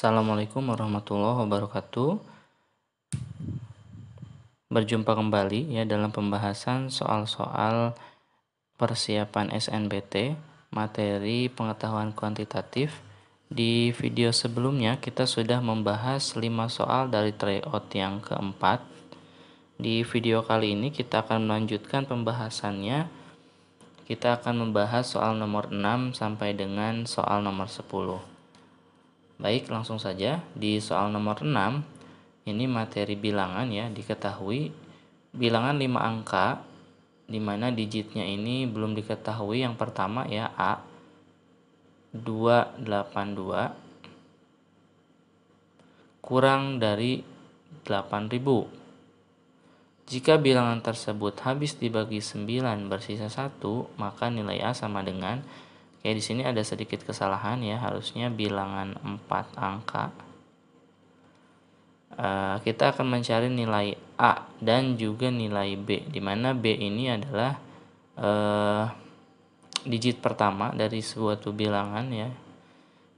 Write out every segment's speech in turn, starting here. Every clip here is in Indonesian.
Assalamualaikum warahmatullahi wabarakatuh. Berjumpa kembali ya dalam pembahasan soal-soal persiapan SNBT, materi pengetahuan kuantitatif. Di video sebelumnya kita sudah membahas 5 soal dari tryout yang keempat. Di video kali ini kita akan melanjutkan pembahasannya. Kita akan membahas soal nomor 6 sampai dengan soal nomor 10. Baik, langsung saja. Di soal nomor 6, ini materi bilangan ya, diketahui bilangan 5 angka di mana digitnya ini belum diketahui. Yang pertama ya, A 282 kurang dari 8000. Jika bilangan tersebut habis dibagi 9 bersisa 1, maka nilai A sama dengan, di sini ada sedikit kesalahan ya, harusnya bilangan 4 angka. Kita akan mencari nilai A dan juga nilai B, di mana B ini adalah digit pertama dari suatu bilangan ya,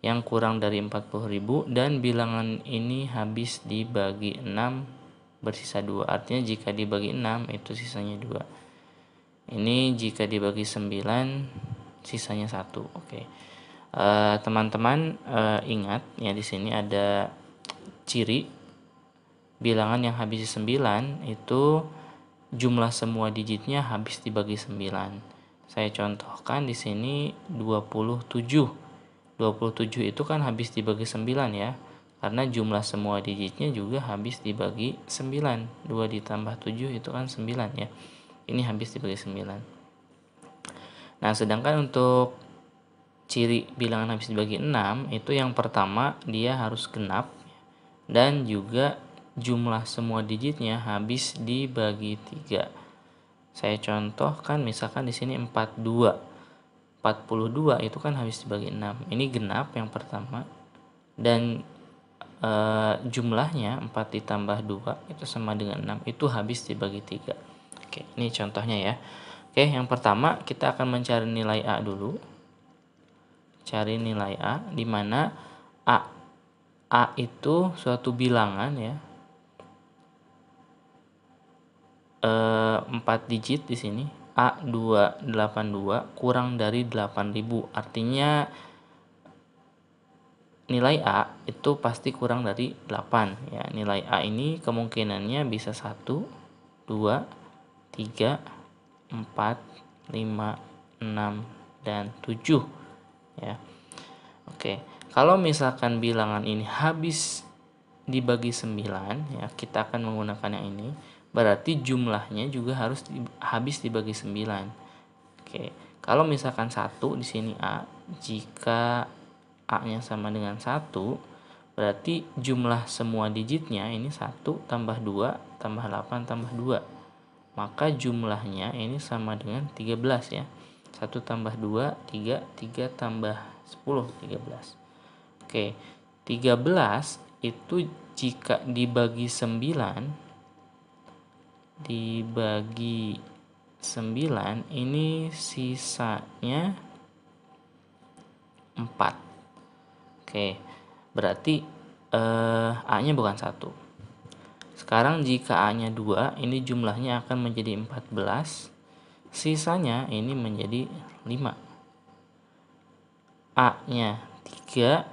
yang kurang dari 40.000, dan bilangan ini habis dibagi 6 bersisa 2. Artinya jika dibagi 6 itu sisanya 2. Ini jika dibagi 9 sisanya 1. Oke. Teman-teman ingat ya, di sini ada ciri bilangan yang habis 9 itu jumlah semua digitnya habis dibagi 9. Saya contohkan di sini 27. 27 itu kan habis dibagi 9 ya. Karena jumlah semua digitnya juga habis dibagi 9. 2 ditambah 7 itu kan 9 ya. Ini habis dibagi 9. Nah, sedangkan untuk ciri bilangan habis dibagi 6 itu yang pertama dia harus genap dan juga jumlah semua digitnya habis dibagi 3. Saya contohkan misalkan di sini 42 itu kan habis dibagi 6. Ini genap yang pertama, dan jumlahnya 4 ditambah 2 itu sama dengan 6, itu habis dibagi 3. Oke, ini contohnya ya. Oke, yang pertama kita akan mencari nilai A dulu. Cari nilai A, di mana A itu suatu bilangan ya. 4 digit di sini. A282 kurang dari 8000. Artinya nilai A itu pasti kurang dari 8 ya. Nilai A ini kemungkinannya bisa 1, 2, 3, 4, 5, 6, dan 7 ya. Oke, kalau misalkan bilangan ini habis dibagi 9 ya, kita akan menggunakan yang ini. Berarti jumlahnya juga harus habis dibagi 9. Oke, kalau misalkan 1 di sini A, jika A-nya sama dengan 1, berarti jumlah semua digitnya ini 1 tambah 2 tambah 8 tambah 2. Maka jumlahnya ini sama dengan 13 ya. 1 tambah 2, 3, 3 tambah 10, 13. Oke, 13 itu jika dibagi 9 ini sisanya 4. Oke, berarti A-nya bukan 1. Sekarang jika A-nya 2, ini jumlahnya akan menjadi 14. Sisanya ini menjadi 5. A-nya 3,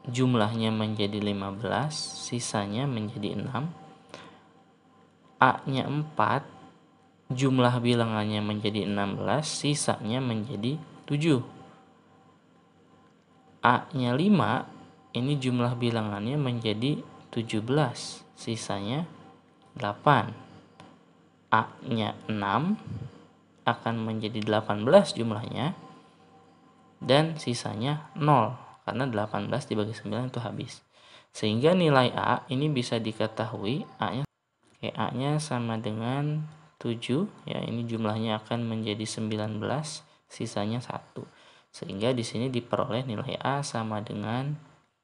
jumlahnya menjadi 15, sisanya menjadi 6. A-nya 4, jumlah bilangannya menjadi 16, sisanya menjadi 7. A-nya 5, ini jumlah bilangannya menjadi 17, sisanya 8. A-nya 6 akan menjadi 18 jumlahnya, dan sisanya 0 karena 18 dibagi 9 itu habis. Sehingga nilai A ini bisa diketahui A-nya sama dengan 7 ya, ini jumlahnya akan menjadi 19, sisanya 1. Sehingga di sini diperoleh nilai A sama dengan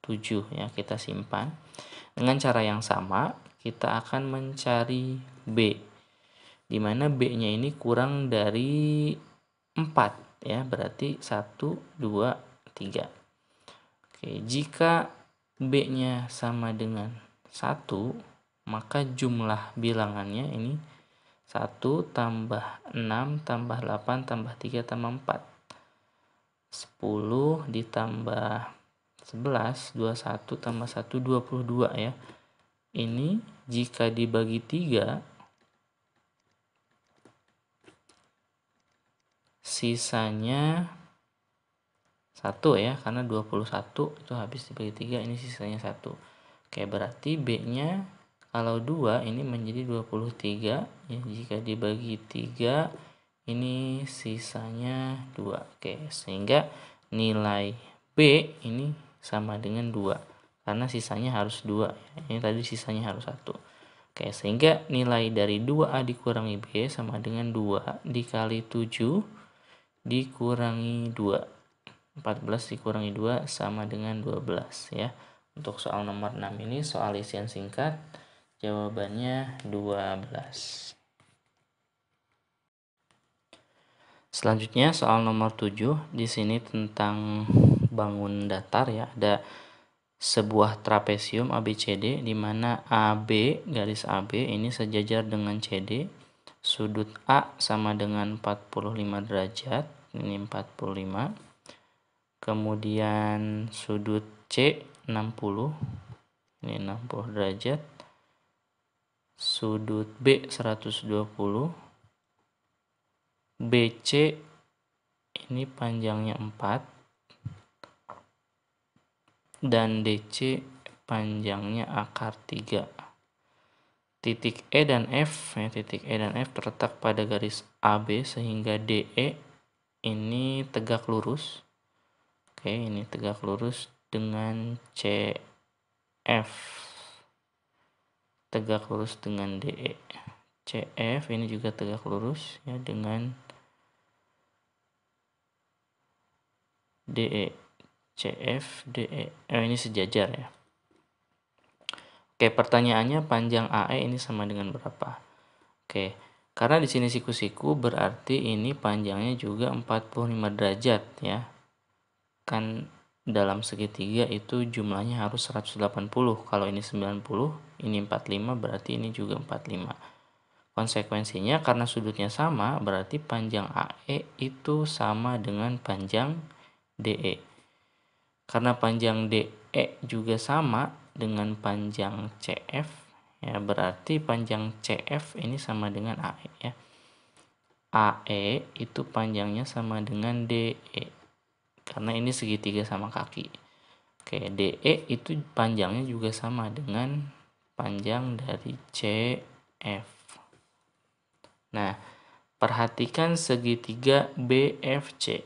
7 ya. Kita simpan. Dengan cara yang sama kita akan mencari B, di mana B-nya ini kurang dari 4 ya, berarti 1, 2, 3. Oke, jika B-nya sama dengan 1, maka jumlah bilangannya ini 1 tambah 6 tambah 8 tambah 3 tambah 4. 10 ditambah 11, 21 tambah 1, 22 ya. Ini jika dibagi 3, sisanya 1 ya, karena 21 itu habis dibagi 3, ini sisanya 1. Oke, berarti B-nya kalau 2 ini menjadi 23 ya, jika dibagi 3 ini sisanya 2. Oke, sehingga nilai B ini sama dengan 2 karena sisanya harus 2 ya. Ini tadi sisanya harus 1. Oke, sehingga nilai dari 2A dikurangi B sama dengan 2 dikali 7 dikurangi 2. 14 dikurangi 2 sama dengan 12 ya. Untuk soal nomor 6 ini soal isian singkat, jawabannya 12. Selanjutnya soal nomor 7, di sini tentang bangun datar ya. Ada sebuah trapesium ABCD di mana AB, garis AB ini sejajar dengan CD. Sudut A sama dengan 45 derajat, ini 45. Kemudian sudut C 60, ini 60 derajat. Sudut B 120. BC ini panjangnya 4 dan DC panjangnya akar 3. Titik E dan F ya, titik E dan F terletak pada garis AB sehingga DE ini tegak lurus. Oke, ini tegak lurus dengan CF. Tegak lurus dengan DE. CF ini juga tegak lurus ya dengan DE. CF, DE. Ini sejajar ya. Oke, pertanyaannya panjang AE ini sama dengan berapa? Oke, karena di sini siku-siku berarti ini panjangnya juga 45 derajat ya. Kan dalam segitiga itu jumlahnya harus 180. Kalau ini 90, ini 45, berarti ini juga 45. Konsekuensinya karena sudutnya sama, berarti panjang AE itu sama dengan panjang DE. Karena panjang DE juga sama dengan panjang CF, ya berarti panjang CF ini sama dengan AE ya. AE itu panjangnya sama dengan DE. Karena ini segitiga sama kaki. Oke, DE itu panjangnya juga sama dengan panjang dari CF. Nah, perhatikan segitiga BFC.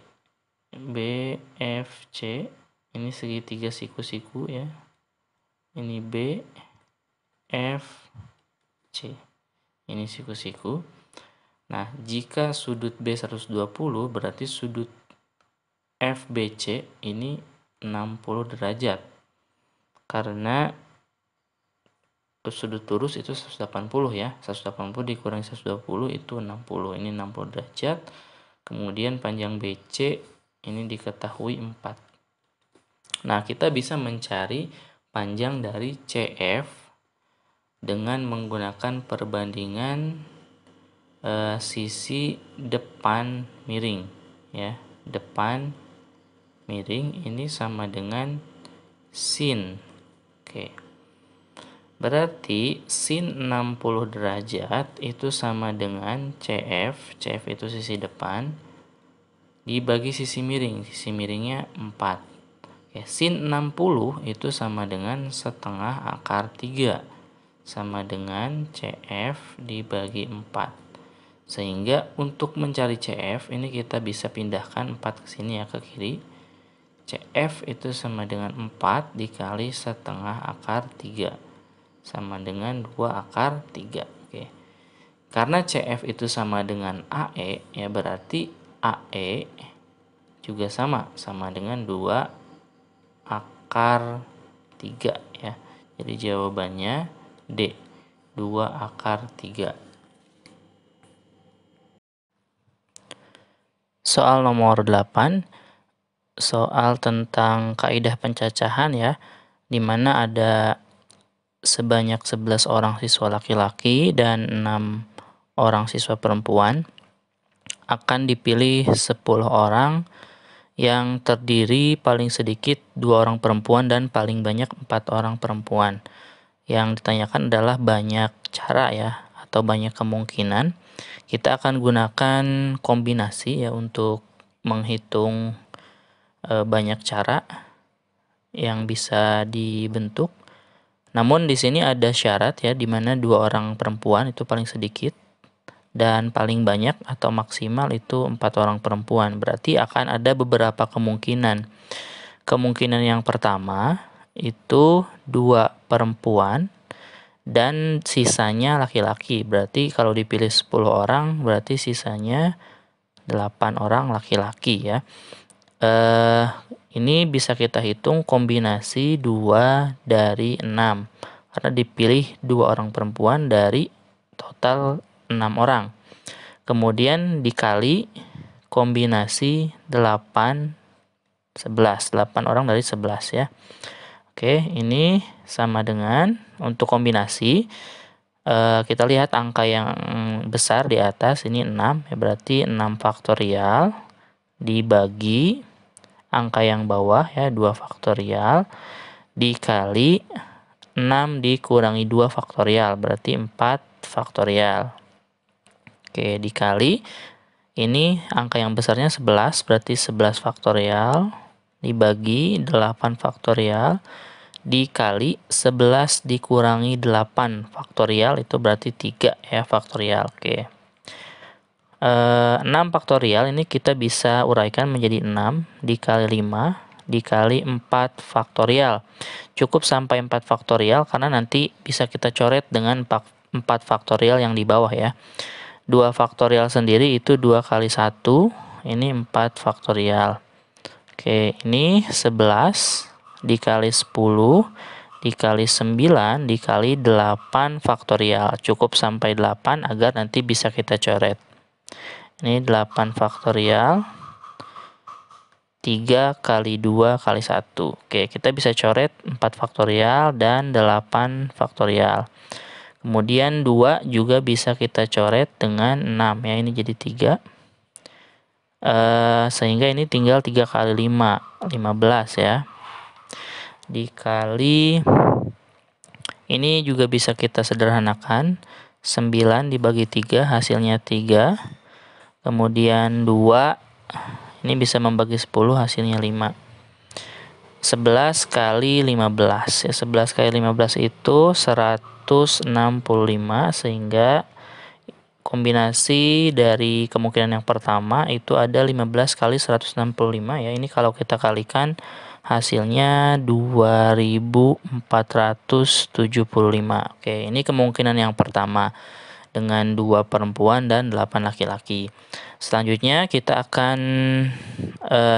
BFC ini segitiga siku-siku ya. Ini B, F, C. Ini siku-siku. Nah, jika sudut B 120 berarti sudut FBC ini 60 derajat. Karena sudut lurus itu 180 ya. 180 dikurangi 120 itu 60. Ini 60 derajat. Kemudian panjang BC ini diketahui 4. Nah, kita bisa mencari panjang dari CF dengan menggunakan perbandingan sisi depan miring ya. Depan miring ini sama dengan sin. Oke. Berarti sin 60 derajat itu sama dengan CF. CF itu sisi depan dibagi sisi miring. Sisi miringnya 4. Oke, sin 60 itu sama dengan setengah akar 3. Sama dengan CF dibagi 4. Sehingga untuk mencari CF ini kita bisa pindahkan 4 ke sini ya, ke kiri. CF itu sama dengan 4 dikali setengah akar 3. Sama dengan 2 akar 3. Oke. Karena CF itu sama dengan AE, ya berarti AE juga sama dengan 2 akar 3 ya. Jadi jawabannya D, 2 akar 3. Soal nomor 8. Soal tentang kaidah pencacahan ya. di mana ada sebanyak 11 orang siswa laki-laki dan 6 orang siswa perempuan. Akan dipilih 10 orang yang terdiri paling sedikit 2 orang perempuan dan paling banyak 4 orang perempuan. Yang ditanyakan adalah banyak cara ya, atau banyak kemungkinan. Kita akan gunakan kombinasi ya untuk menghitung banyak cara yang bisa dibentuk. Namun di sini ada syarat ya, di mana 2 orang perempuan itu paling sedikit dan paling banyak atau maksimal itu 4 orang perempuan. Berarti akan ada beberapa kemungkinan. Kemungkinan yang pertama itu 2 perempuan dan sisanya laki-laki. Berarti kalau dipilih 10 orang berarti sisanya 8 orang laki-laki ya. Ini bisa kita hitung kombinasi 2 dari 6 karena dipilih 2 orang perempuan dari total 6 orang. Kemudian dikali kombinasi 8 11, 8 orang dari 11 ya. Oke, ini sama dengan untuk kombinasi kita lihat angka yang besar di atas ini 6 ya, berarti 6 faktorial dibagi angka yang bawah ya 2 faktorial dikali 6 dikurangi 2 faktorial berarti 4 faktorial. Oke, dikali ini angka yang besarnya 11 berarti 11 faktorial dibagi 8 faktorial dikali 11 dikurangi 8 faktorial itu berarti 3 ya faktorial. Oke. 6 faktorial ini kita bisa uraikan menjadi 6 dikali 5 dikali 4 faktorial. Cukup sampai 4 faktorial karena nanti bisa kita coret dengan 4 faktorial yang di bawah ya. 2 faktorial sendiri itu 2 kali 1, ini 4 faktorial. Oke, ini 11 dikali 10 dikali 9 dikali 8 faktorial. Cukup sampai 8 agar nanti bisa kita coret. Ini 8 faktorial 3 kali 2 kali 1. Oke, kita bisa coret 4 faktorial dan 8 faktorial. Kemudian 2 juga bisa kita coret dengan 6 ya, ini jadi 3. Sehingga ini tinggal 3 kali 5, 15 ya. Dikali, ini juga bisa kita sederhanakan. 9 dibagi 3 hasilnya 3. Kemudian 2, ini bisa membagi 10 hasilnya 5. 11 kali 15 ya, 11 kali 15 itu 165 sehingga kombinasi dari kemungkinan yang pertama itu ada 15 kali 165 ya. Ini kalau kita kalikan hasilnya 2475. Oke, ini kemungkinan yang pertama dengan 2 perempuan dan 8 laki-laki. Selanjutnya kita akan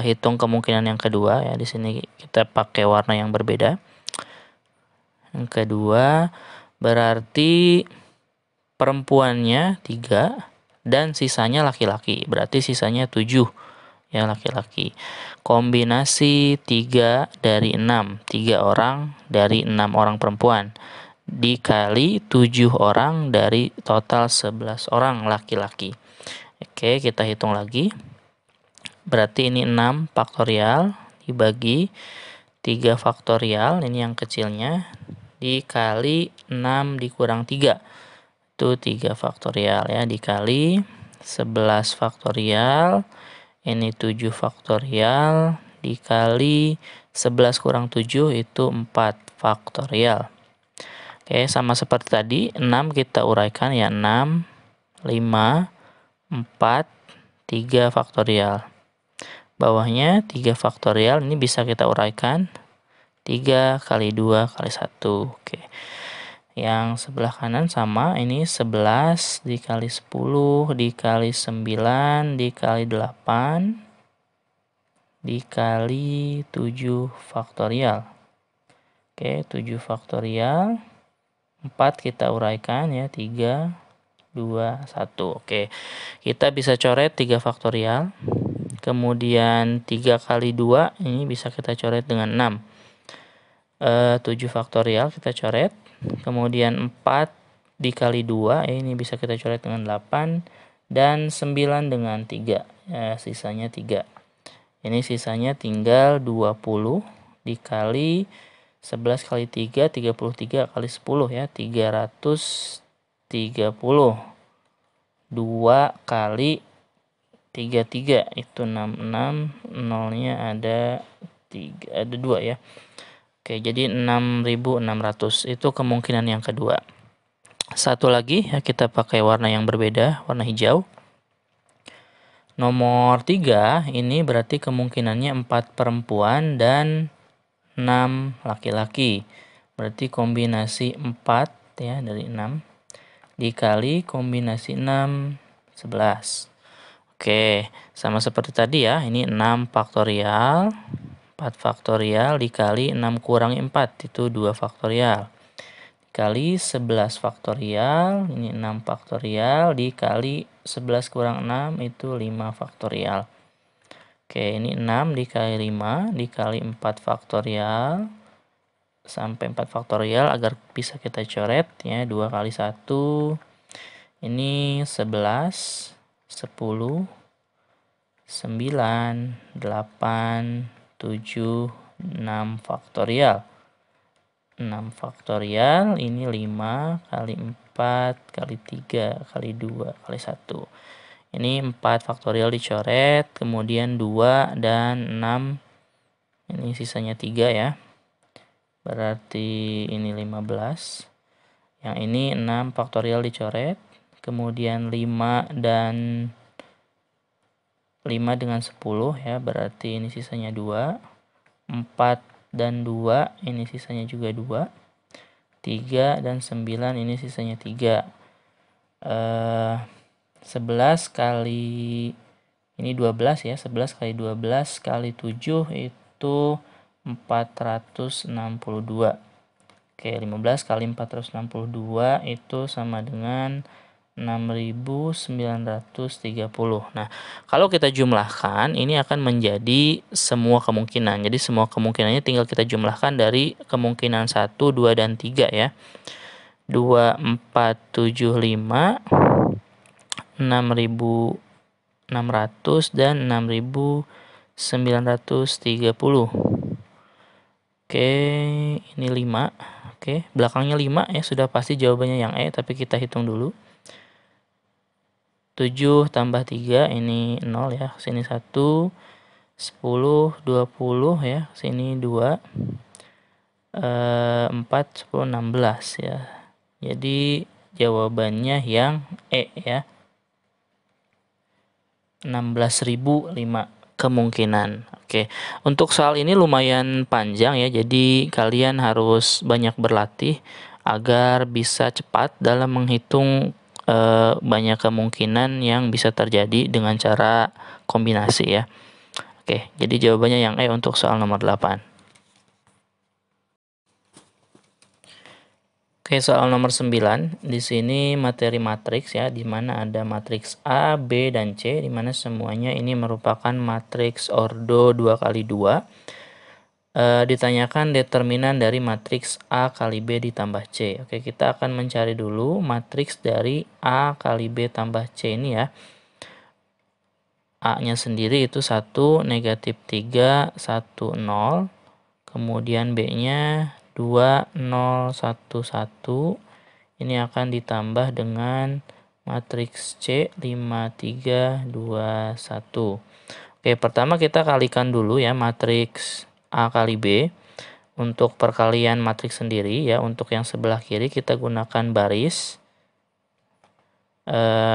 hitung kemungkinan yang kedua ya. Di sini kita pakai warna yang berbeda. Yang kedua berarti perempuannya 3 dan sisanya laki-laki. Berarti sisanya 7 ya laki-laki. Kombinasi 3 dari 6. 3 orang dari 6 orang perempuan. Dikali 7 orang dari total 11 orang laki-laki. Oke, kita hitung lagi. Berarti ini 6 faktorial dibagi 3 faktorial, ini yang kecilnya, dikali 6 dikurang 3. Itu 3 faktorial ya, dikali 11 faktorial, ini 7 faktorial, dikali 11 kurang 7 itu 4 faktorial. Oke, sama seperti tadi, 6 kita uraikan ya, 6, 5, 4, 3 faktorial. Bawahnya 3 faktorial, ini bisa kita uraikan 3 kali 2 kali 1. Oke. Yang sebelah kanan sama, ini 11 dikali 10 dikali 9 dikali 8 dikali 7 faktorial. Oke, 7 faktorial. 4 kita uraikan ya, 3, 2, 1. Oke, kita bisa coret 3 faktorial. Kemudian 3 kali 2 ini bisa kita coret dengan 6. 7 faktorial kita coret. Kemudian 4 dikali 2, ini bisa kita coret dengan 8. Dan 9 dengan 3, sisanya 3. Ini sisanya tinggal 20 dikali 11 kali 3, 33 kali 10 ya, 330. 2 kali 33 itu 66, nolnya ada 2 ya. Oke, jadi 6.600 itu kemungkinan yang kedua. Satu lagi ya, kita pakai warna yang berbeda, warna hijau. Nomor 3 ini berarti kemungkinannya 4 perempuan dan 6 laki-laki. Berarti kombinasi 4 ya dari 6 dikali kombinasi 6, 11. Oke, sama seperti tadi ya, ini 6 faktorial, 4 faktorial dikali 6 kurangi 4, itu 2 faktorial. Dikali 11 faktorial, ini 6 faktorial, dikali 11 kurang 6, itu 5 faktorial. Oke, ini 6 dikali 5, dikali 4 faktorial, sampai 4 faktorial agar bisa kita coret ya, 2 kali 1, ini 11, 10, 9, 8, 7, 6 faktorial. 6 faktorial, ini 5 kali 4 kali 3 kali 2 kali 1. Ini 4 faktorial dicoret, kemudian 2 dan 6, ini sisanya 3 ya. Berarti ini 15. Yang ini 6 faktorial dicoret, kemudian 5 dan 5 dengan 10 ya, berarti ini sisanya 2. 4 dan 2, ini sisanya juga 2. 3 dan 9, ini sisanya 3. 11 kali, ini 12 ya, 11 kali 12 kali 7 itu 462. Oke, 15 kali 462 itu sama dengan 6.930. Nah, kalau kita jumlahkan, ini akan menjadi semua kemungkinan. Jadi semua kemungkinannya tinggal kita jumlahkan dari kemungkinan 1, 2, dan 3 ya. 2, 4, 7, 5, 6.600, dan 6.930. Oke, ini 5. Oke, belakangnya 5 ya, sudah pasti jawabannya yang E, tapi kita hitung dulu. 7 tambah 3, ini 0 ya, sini 1, 10, 20 ya, sini 2, 4, 10, 16 ya. Jadi jawabannya yang E ya, 16.005 kemungkinan. Oke, untuk soal ini lumayan panjang ya, jadi kalian harus banyak berlatih agar bisa cepat dalam menghitung banyak kemungkinan yang bisa terjadi dengan cara kombinasi ya. Oke, jadi jawabannya yang E untuk soal nomor 8. Oke, soal nomor 9. Di sini materi matriks ya, di mana ada matriks A, B, dan C, di mana semuanya ini merupakan matriks ordo 2 kali 2. Ditanyakan determinan dari matriks A kali B ditambah C. Oke, kita akan mencari dulu matriks dari A kali B tambah C ini ya. A-nya sendiri itu 1, negatif 3, 1, 0. Kemudian B-nya 2, 0, 1, 1. Ini akan ditambah dengan matriks C 5, 3, 2, 1. Oke, pertama kita kalikan dulu ya matriks A kali B. Untuk perkalian matriks sendiri ya, untuk yang sebelah kiri kita gunakan baris.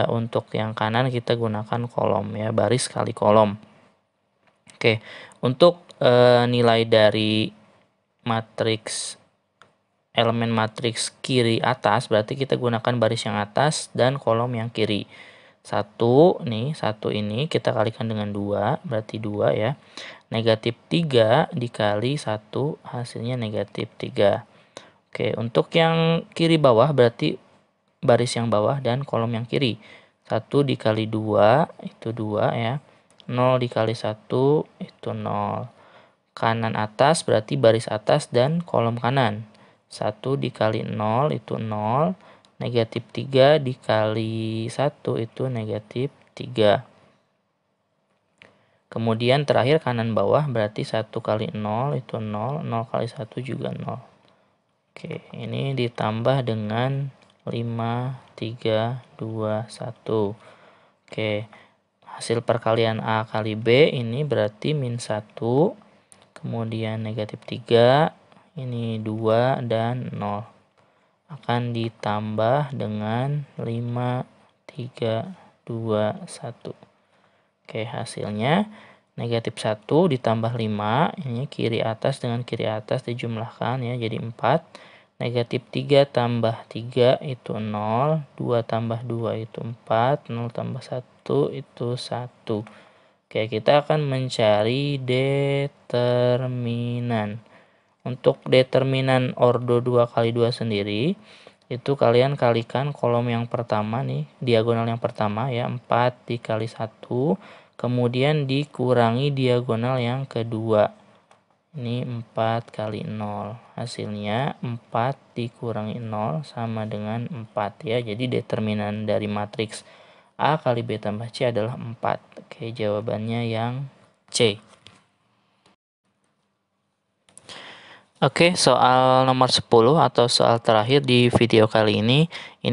Untuk yang kanan kita gunakan kolom ya, baris kali kolom. Oke, untuk nilai dari matriks elemen matriks kiri atas, berarti kita gunakan baris yang atas dan kolom yang kiri. 1 nih, 1 ini kita kalikan dengan 2, berarti 2 ya. Negatif 3 dikali 1, hasilnya negatif 3. Oke, untuk yang kiri bawah berarti baris yang bawah dan kolom yang kiri. 1 dikali 2 itu 2 ya. 0 dikali 1 itu 0. kanan atas berarti baris atas dan kolom kanan. 1 dikali 0 itu 0, negatif 3 dikali 1 itu negatif 3. Kemudian terakhir kanan bawah berarti 1 kali 0 itu 0, 0 kali 1 juga 0. Oke, ini ditambah dengan 5, 3, 2, 1. Oke, hasil perkalian A kali B ini berarti min 1, kemudian negatif 3, ini 2 dan 0. Akan ditambah dengan 5, 3, 2, 1. Oke, hasilnya negatif 1 ditambah 5, ini kiri atas dengan kiri atas dijumlahkan ya, jadi 4. Negatif 3 tambah 3 itu 0, 2 tambah 2 itu 4, 0 tambah 1 itu 1. Oke, kita akan mencari determinan. Untuk determinan ordo 2 kali 2 sendiri, itu kalian kalikan kolom yang pertama nih, diagonal yang pertama ya, 4 dikali 1, kemudian dikurangi diagonal yang kedua. Ini 4 kali 0. Hasilnya 4 dikurangi 0 sama dengan 4 ya. Jadi determinan dari matriks A kali B tambah C adalah 4. Oke, jawabannya yang C. Oke, soal nomor 10 atau soal terakhir di video kali ini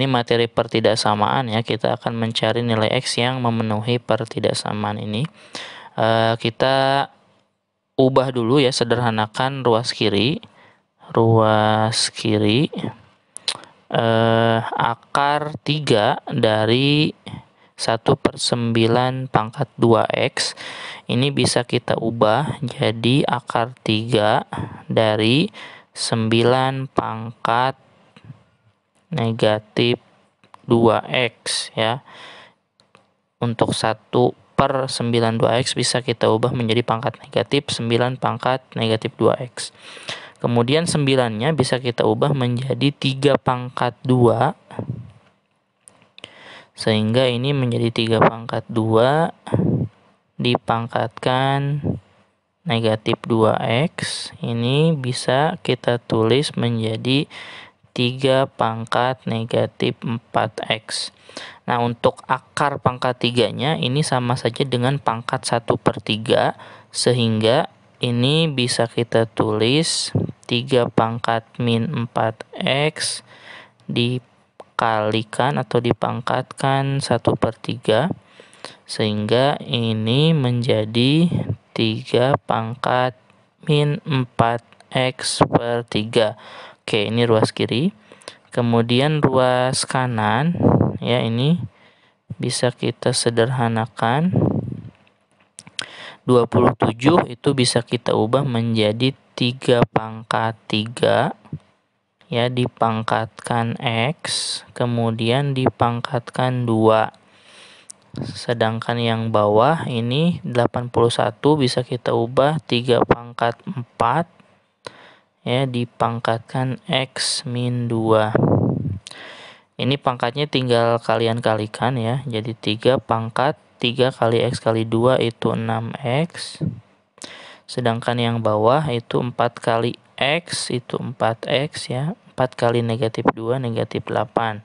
materi pertidaksamaan ya. Kita akan mencari nilai X yang memenuhi pertidaksamaan ini. Kita ubah dulu ya, sederhanakan ruas kiri. Akar 3 dari 1/9 pangkat 2X ini bisa kita ubah jadi akar 3 dari 9 pangkat negatif 2X ya. Untuk 1/9 2X bisa kita ubah menjadi pangkat negatif 9 pangkat negatif 2X. Kemudian 9-nya bisa kita ubah menjadi 3 pangkat 2. Sehingga ini menjadi 3 pangkat 2 dipangkatkan negatif 2X. Ini bisa kita tulis menjadi 3 pangkat negatif 4X. Nah, untuk akar pangkat 3-nya ini sama saja dengan pangkat 1/3. Sehingga ini bisa kita tulis 3 pangkat min 4X dikalikan atau dipangkatkan 1/3, sehingga ini menjadi 3 pangkat min 4X/3. Oke, ini ruas kiri. Kemudian ruas kanan ya, ini bisa kita sederhanakan. 27 itu bisa kita ubah menjadi 3 pangkat 3 ya, dipangkatkan X, kemudian dipangkatkan 2. Sedangkan yang bawah ini 81 bisa kita ubah 3 pangkat 4 ya, dipangkatkan X min 2. Ini pangkatnya tinggal kalian kalikan ya, jadi 3 pangkat 3 kali X kali 2 itu 6X. Sedangkan yang bawah itu 4 kali X itu 4X ya, 4 kali negatif 2 negatif 8.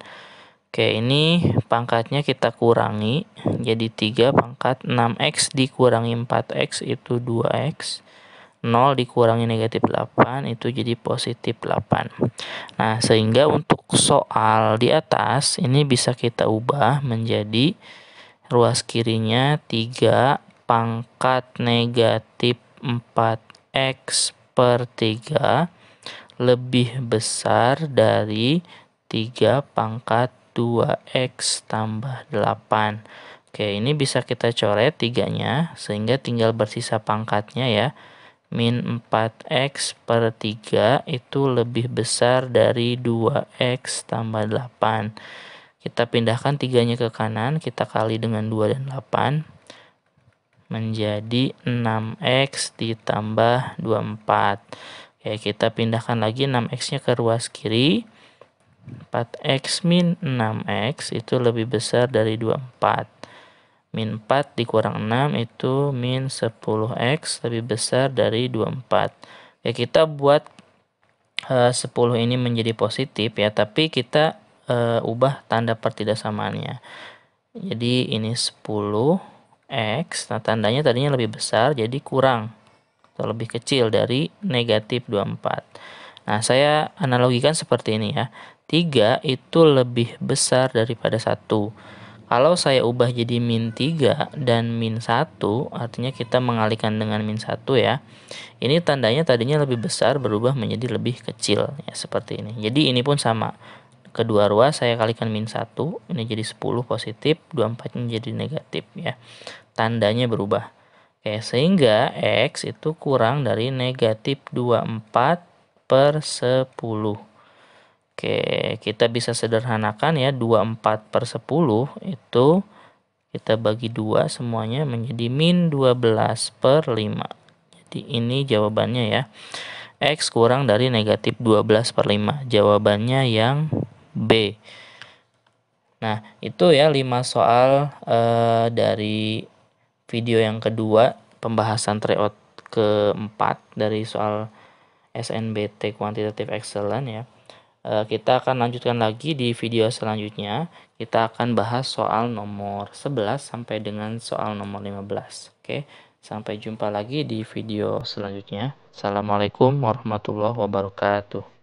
Oke, ini pangkatnya kita kurangi jadi 3 pangkat 6X dikurangi 4X itu 2X. 0 dikurangi negatif 8 itu jadi positif 8. Nah, sehingga untuk soal di atas ini bisa kita ubah menjadi ruas kirinya 3 pangkat negatif 4X/3 lebih besar dari 3 pangkat 2X tambah 8. Oke, ini bisa kita coret 3-nya, sehingga tinggal bersisa pangkatnya ya. Min 4X/3 itu lebih besar dari 2X tambah 8. Kita pindahkan 3-nya ke kanan, kita kali dengan 2 dan 8. Menjadi 6X ditambah 24. Oke, kita pindahkan lagi 6X-nya ke ruas kiri. 4X min 6X itu lebih besar dari 24. Min 4 dikurang 6 itu min 10x lebih besar dari 24. Ya, kita buat 10 ini menjadi positif ya, tapi kita ubah tanda pertidaksamaannya. Jadi ini 10x, nah tandanya tadinya lebih besar jadi kurang atau lebih kecil dari negatif 24. Nah, saya analogikan seperti ini ya. 3 itu lebih besar daripada 1. Kalau saya ubah jadi min 3 dan min 1, artinya kita mengalihkan dengan min 1 ya. Ini tandanya tadinya lebih besar berubah menjadi lebih kecil ya, seperti ini. Jadi ini pun sama. Kedua ruas saya kalikan min 1, ini jadi 10 positif, 24 jadi negatif ya. Tandanya berubah. Oke, sehingga X itu kurang dari negatif 24 per 10. Oke, kita bisa sederhanakan ya, 24 per 10 itu kita bagi 2 semuanya menjadi min 12 per 5. Jadi ini jawabannya ya. X kurang dari negatif 12 per 5. Jawabannya yang B. Nah, itu ya 5 soal dari video yang kedua, pembahasan tryout keempat dari soal SNBT Quantitative Excellence ya. Kita akan lanjutkan lagi di video selanjutnya. Kita akan bahas soal nomor 11 sampai dengan soal nomor 15. Oke, sampai jumpa lagi di video selanjutnya. Assalamualaikum warahmatullahi wabarakatuh.